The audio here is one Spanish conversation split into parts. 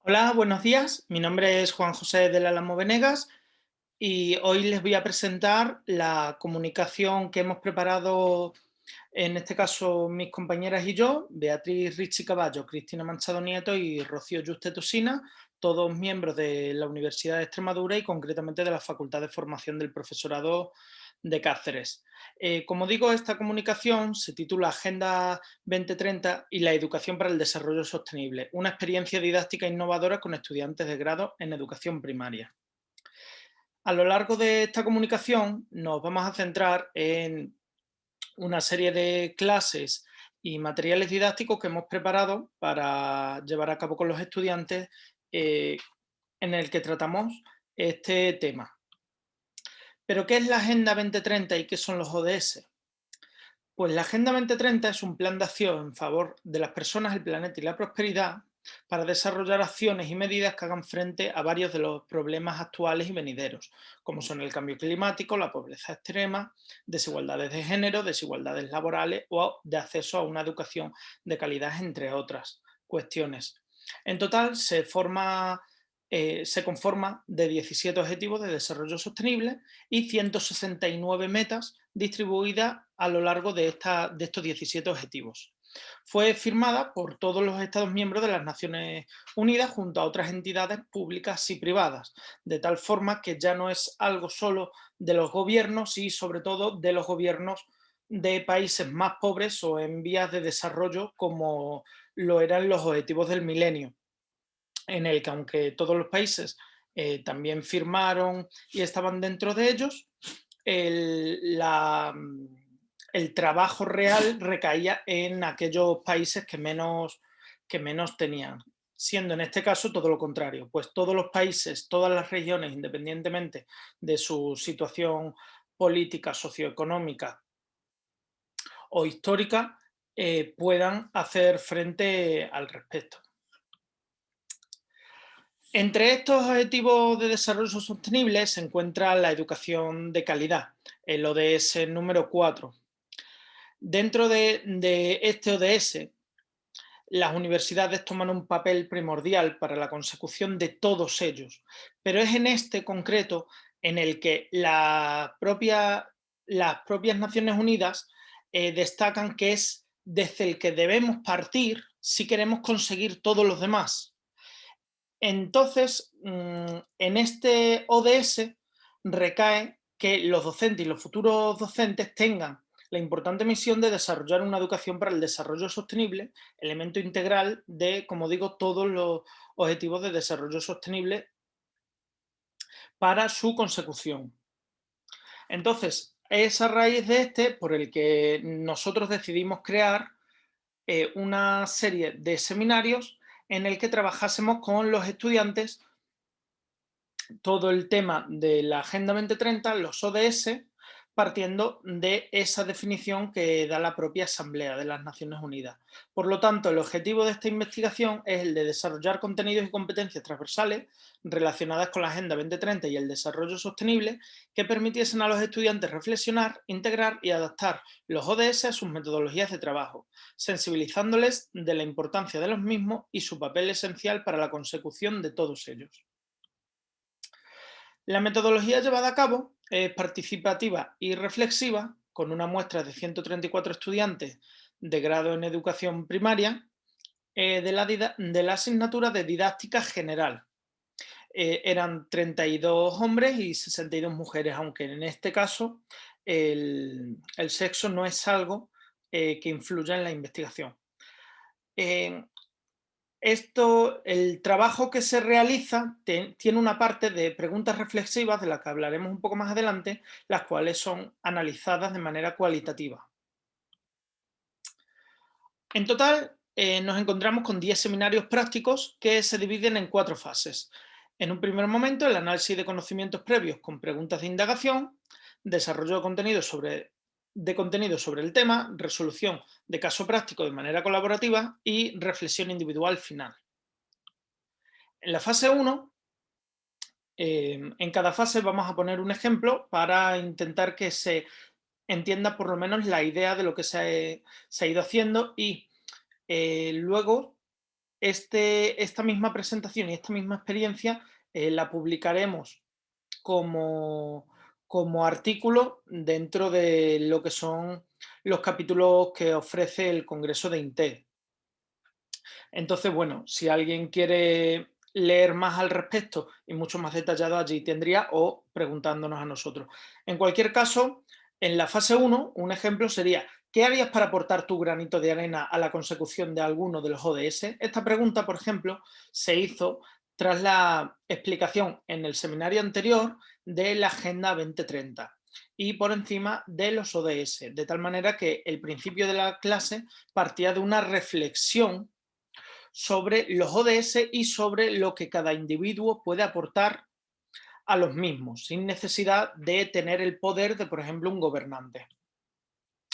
Hola, buenos días. Mi nombre es Juan José del Álamo Venegas y hoy les voy a presentar la comunicación que hemos preparado, en este caso mis compañeras y yo, Beatriz Ricci Caballo, Cristina Manchado Nieto y Rocío Yuste Tosina, todos miembros de la Universidad de Extremadura y concretamente de la Facultad de Formación del Profesorado de Cáceres. Como digo, esta comunicación se titula Agenda 2030 y la educación para el desarrollo sostenible, una experiencia didáctica innovadora con estudiantes de grado en educación primaria. A lo largo de esta comunicación nos vamos a centrar en una serie de clases y materiales didácticos que hemos preparado para llevar a cabo con los estudiantes, eh, en el que tratamos este tema. ¿Pero qué es la Agenda 2030 y qué son los ODS? Pues la Agenda 2030 es un plan de acción en favor de las personas, el planeta y la prosperidad para desarrollar acciones y medidas que hagan frente a varios de los problemas actuales y venideros, como son el cambio climático, la pobreza extrema, desigualdades de género, desigualdades laborales o de acceso a una educación de calidad, entre otras cuestiones. En total se conforma de 17 objetivos de desarrollo sostenible y 169 metas distribuidas a lo largo de estos 17 objetivos. Fue firmada por todos los Estados miembros de las Naciones Unidas junto a otras entidades públicas y privadas, de tal forma que ya no es algo solo de los gobiernos y sobre todo de los gobiernos de países más pobres o en vías de desarrollo como lo eran los objetivos del milenio, en el que aunque todos los países también firmaron y estaban dentro de ellos, el trabajo real recaía en aquellos países que menos tenían, siendo en este caso todo lo contrario, pues todos los países, todas las regiones, independientemente de su situación política, socioeconómica o histórica, puedan hacer frente al respecto. Entre estos objetivos de desarrollo sostenible se encuentra la educación de calidad, el ODS número 4. Dentro de este ODS, las universidades toman un papel primordial para la consecución de todos ellos, pero es en este concreto en el que las propias Naciones Unidas destacan que es desde el que debemos partir si queremos conseguir todos los demás. Entonces, en este ODS recae que los docentes y los futuros docentes tengan la importante misión de desarrollar una educación para el desarrollo sostenible, elemento integral de, como digo, todos los objetivos de desarrollo sostenible para su consecución. Entonces, es a raíz de este por el que nosotros decidimos crear una serie de seminarios en el que trabajásemos con los estudiantes todo el tema de la Agenda 2030, los ODS, partiendo de esa definición que da la propia Asamblea de las Naciones Unidas. Por lo tanto, el objetivo de esta investigación es el de desarrollar contenidos y competencias transversales relacionadas con la Agenda 2030 y el desarrollo sostenible que permitiesen a los estudiantes reflexionar, integrar y adaptar los ODS a sus metodologías de trabajo, sensibilizándoles de la importancia de los mismos y su papel esencial para la consecución de todos ellos. La metodología llevada a cabo es participativa y reflexiva, con una muestra de 134 estudiantes de grado en educación primaria de la asignatura de didáctica general. Eran 32 hombres y 62 mujeres, aunque en este caso el sexo no es algo que influya en la investigación. Eh, el trabajo que se realiza tiene una parte de preguntas reflexivas, de las que hablaremos un poco más adelante, las cuales son analizadas de manera cualitativa. En total, nos encontramos con 10 seminarios prácticos que se dividen en 4 fases. En un primer momento, el análisis de conocimientos previos con preguntas de indagación, desarrollo de contenido sobre el tema, resolución de caso práctico de manera colaborativa y reflexión individual final. En la fase 1, en cada fase vamos a poner un ejemplo para intentar que se entienda por lo menos la idea de lo que se ha ido haciendo y luego esta misma presentación y esta misma experiencia la publicaremos como, como artículo dentro de lo que son los capítulos que ofrece el Congreso de INTED. Entonces, bueno, si alguien quiere leer más al respecto y mucho más detallado, allí tendría, o preguntándonos a nosotros. En cualquier caso, en la fase 1, un ejemplo sería: ¿qué harías para aportar tu granito de arena a la consecución de alguno de los ODS? Esta pregunta, por ejemplo, se hizo tras la explicación en el seminario anterior de la Agenda 2030 y por encima de los ODS, de tal manera que el principio de la clase partía de una reflexión sobre los ODS y sobre lo que cada individuo puede aportar a los mismos, sin necesidad de tener el poder de, por ejemplo, un gobernante.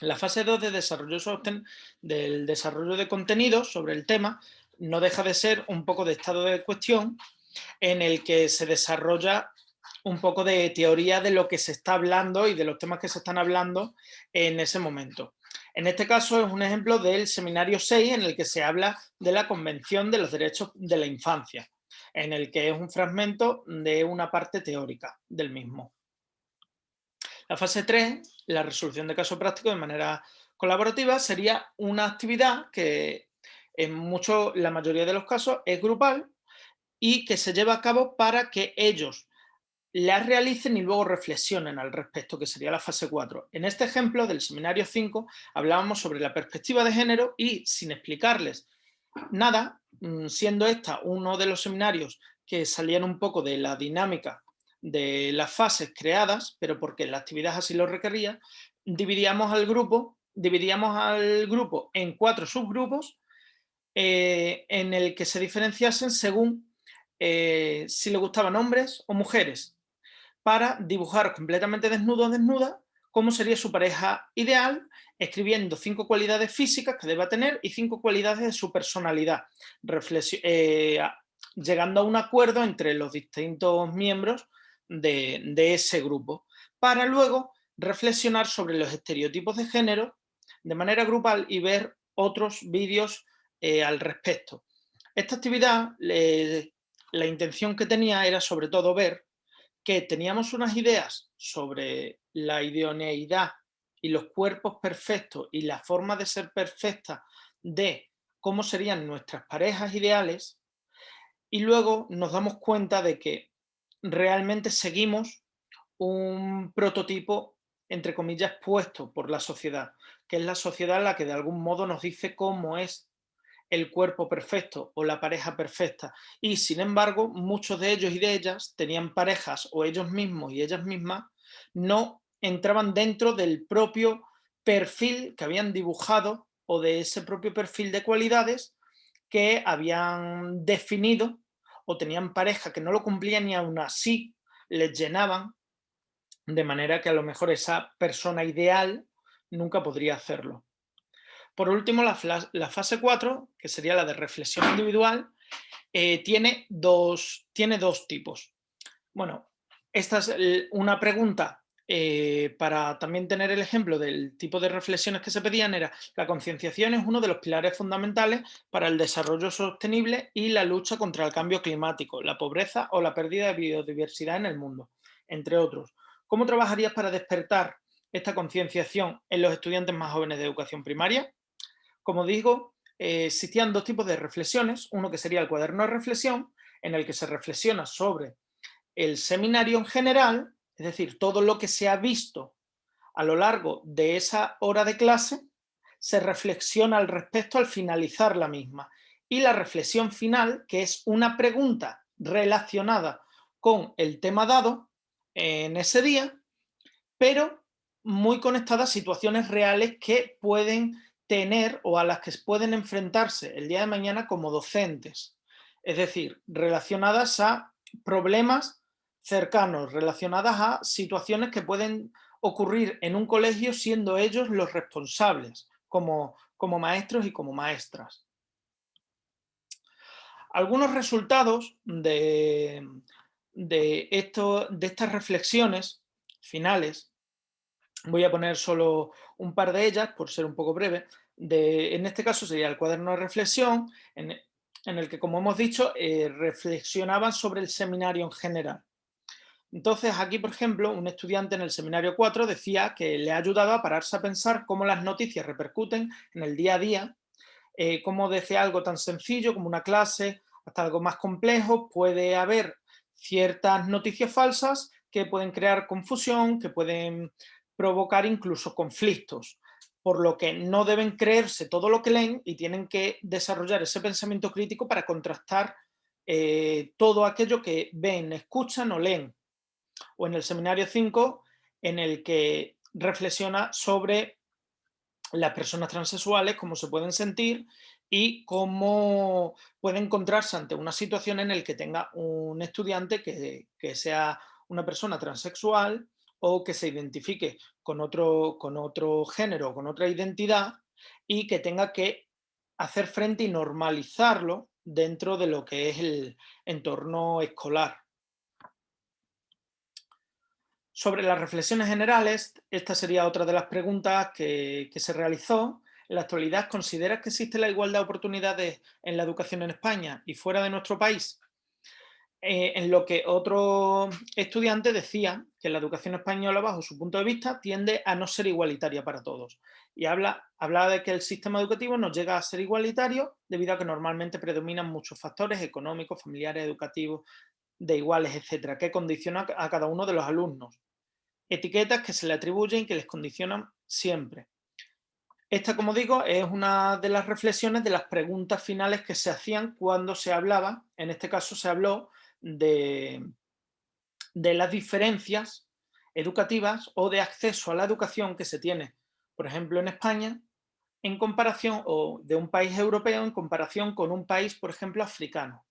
La fase 2 de del desarrollo de contenidos sobre el tema no deja de ser un poco de estado de cuestión en el que se desarrolla un poco de teoría de lo que se está hablando y de los temas que se están hablando en ese momento. En este caso es un ejemplo del seminario 6 en el que se habla de la Convención de los Derechos de la Infancia, en el que es un fragmento de una parte teórica del mismo. La fase 3, la resolución de caso práctico de manera colaborativa, sería una actividad que la mayoría de los casos es grupal y que se lleva a cabo para que ellos las realicen y luego reflexionen al respecto, que sería la fase 4. En este ejemplo del seminario 5 hablábamos sobre la perspectiva de género y, sin explicarles nada, siendo esta uno de los seminarios que salían un poco de la dinámica de las fases creadas, pero porque la actividad así lo requería, dividíamos al grupo en 4 subgrupos en el que se diferenciasen según si le gustaban hombres o mujeres, para dibujar completamente desnudo o desnuda cómo sería su pareja ideal, escribiendo 5 cualidades físicas que deba tener y 5 cualidades de su personalidad, llegando a un acuerdo entre los distintos miembros de ese grupo, para luego reflexionar sobre los estereotipos de género de manera grupal y ver otros vídeos al respecto. Esta actividad, la intención que tenía era sobre todo ver que teníamos unas ideas sobre la idoneidad y los cuerpos perfectos y la forma de ser perfecta de cómo serían nuestras parejas ideales, y luego nos damos cuenta de que realmente seguimos un prototipo, entre comillas, puesto por la sociedad, que es la sociedad la que de algún modo nos dice cómo es el cuerpo perfecto o la pareja perfecta. Y sin embargo, muchos de ellos y de ellas tenían parejas, o ellos mismos y ellas mismas no entraban dentro del propio perfil que habían dibujado o de ese propio perfil de cualidades que habían definido, o tenían pareja que no lo cumplían y aún así les llenaban, de manera que a lo mejor esa persona ideal nunca podría hacerlo. Por último, la fase 4, que sería la de reflexión individual, tiene dos tipos. Bueno, esta es una pregunta para también tener el ejemplo del tipo de reflexiones que se pedían. Era: la concienciación es uno de los pilares fundamentales para el desarrollo sostenible y la lucha contra el cambio climático, la pobreza o la pérdida de biodiversidad en el mundo, entre otros. ¿Cómo trabajarías para despertar esta concienciación en los estudiantes más jóvenes de educación primaria? Como digo, existían dos tipos de reflexiones: uno que sería el cuaderno de reflexión, en el que se reflexiona sobre el seminario en general, es decir, todo lo que se ha visto a lo largo de esa hora de clase, se reflexiona al respecto al finalizar la misma. Y la reflexión final, que es una pregunta relacionada con el tema dado en ese día, pero muy conectada a situaciones reales que pueden tener o a las que pueden enfrentarse el día de mañana como docentes. Es decir, relacionadas a problemas cercanos, relacionadas a situaciones que pueden ocurrir en un colegio siendo ellos los responsables, como maestros y como maestras. Algunos resultados de estas reflexiones finales, voy a poner solo un par de ellas por ser un poco breve. En este caso sería el cuaderno de reflexión, en el que, como hemos dicho, reflexionaban sobre el seminario en general. Entonces, aquí, por ejemplo, un estudiante en el seminario 4 decía que le ha ayudado a pararse a pensar cómo las noticias repercuten en el día a día, cómo desde algo tan sencillo como una clase hasta algo más complejo puede haber ciertas noticias falsas que pueden crear confusión, que pueden provocar incluso conflictos, por lo que no deben creerse todo lo que leen y tienen que desarrollar ese pensamiento crítico para contrastar todo aquello que ven, escuchan o leen. O en el seminario 5, en el que reflexiona sobre las personas transexuales, cómo se pueden sentir y cómo puede encontrarse ante una situación en la que tenga un estudiante que sea una persona transexual o que se identifique con otro género, con otra identidad y que tenga que hacer frente y normalizarlo dentro de lo que es el entorno escolar. Sobre las reflexiones generales, esta sería otra de las preguntas que se realizó. En la actualidad, ¿consideras que existe la igualdad de oportunidades en la educación en España y fuera de nuestro país? En lo que otro estudiante decía que la educación española, bajo su punto de vista, tiende a no ser igualitaria para todos. Y hablaba de que el sistema educativo no llega a ser igualitario debido a que normalmente predominan muchos factores económicos, familiares, educativos, de iguales, etcétera, que condicionan a cada uno de los alumnos. Etiquetas que se le atribuyen y que les condicionan siempre. Esta, como digo, es una de las reflexiones de las preguntas finales que se hacían cuando se hablaba, en este caso se habló de las diferencias educativas o de acceso a la educación que se tiene, por ejemplo, en España, en comparación, o de un país europeo en comparación con un país, por ejemplo, africano.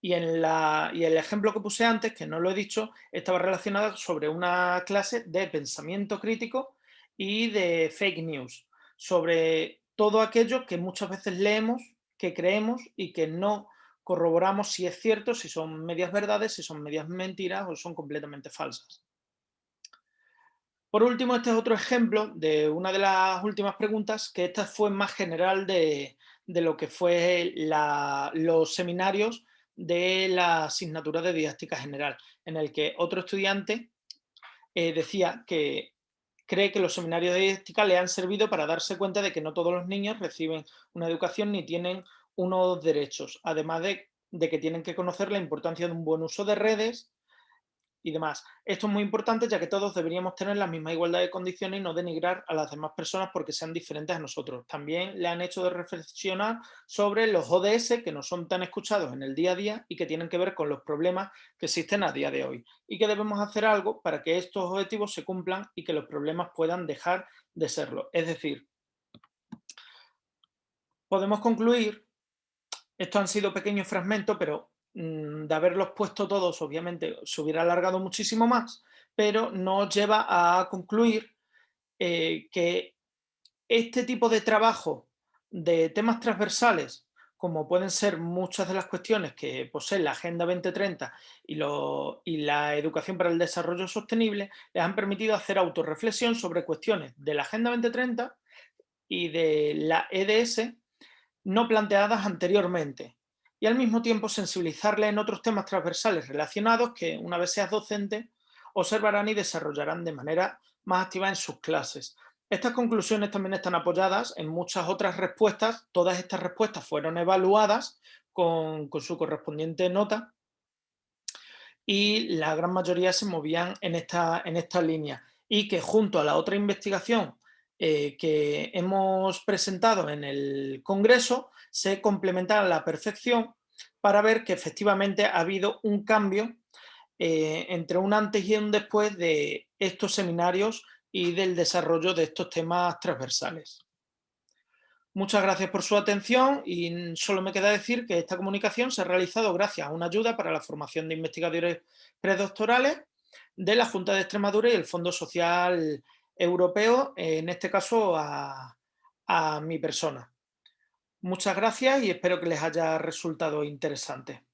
Y el ejemplo que puse antes, que no lo he dicho, estaba relacionado sobre una clase de pensamiento crítico y de fake news, sobre todo aquello que muchas veces leemos, que creemos y que no corroboramos si es cierto, si son medias verdades, si son medias mentiras o son completamente falsas. Por último, este es otro ejemplo de una de las últimas preguntas, que esta fue más general de lo que fue los seminarios de la asignatura de didáctica general, en el que otro estudiante decía que cree que los seminarios de didáctica le han servido para darse cuenta de que no todos los niños reciben una educación ni tienen unos derechos, además de que tienen que conocer la importancia de un buen uso de redes y demás. Esto es muy importante, ya que todos deberíamos tener la misma igualdad de condiciones y no denigrar a las demás personas porque sean diferentes a nosotros. También le han hecho de reflexionar sobre los ODS, que no son tan escuchados en el día a día y que tienen que ver con los problemas que existen a día de hoy, y que debemos hacer algo para que estos objetivos se cumplan y que los problemas puedan dejar de serlo. Es decir, podemos concluir, estos han sido pequeños fragmentos, pero de haberlos puesto todos, obviamente se hubiera alargado muchísimo más, pero nos lleva a concluir que este tipo de trabajo de temas transversales, como pueden ser muchas de las cuestiones que posee la Agenda 2030 y la educación para el desarrollo sostenible, les han permitido hacer autorreflexión sobre cuestiones de la Agenda 2030 y de la EDS no planteadas anteriormente, y al mismo tiempo sensibilizarle en otros temas transversales relacionados que, una vez seas docente, observarán y desarrollarán de manera más activa en sus clases. Estas conclusiones también están apoyadas en muchas otras respuestas. Todas estas respuestas fueron evaluadas con su correspondiente nota y la gran mayoría se movían en esta línea. Y que junto a la otra investigación que hemos presentado en el Congreso se complementan a la perfección para ver que efectivamente ha habido un cambio entre un antes y un después de estos seminarios y del desarrollo de estos temas transversales. Muchas gracias por su atención y solo me queda decir que esta comunicación se ha realizado gracias a una ayuda para la formación de investigadores predoctorales de la Junta de Extremadura y el Fondo Social Europeo, en este caso a mi persona. Muchas gracias y espero que les haya resultado interesante.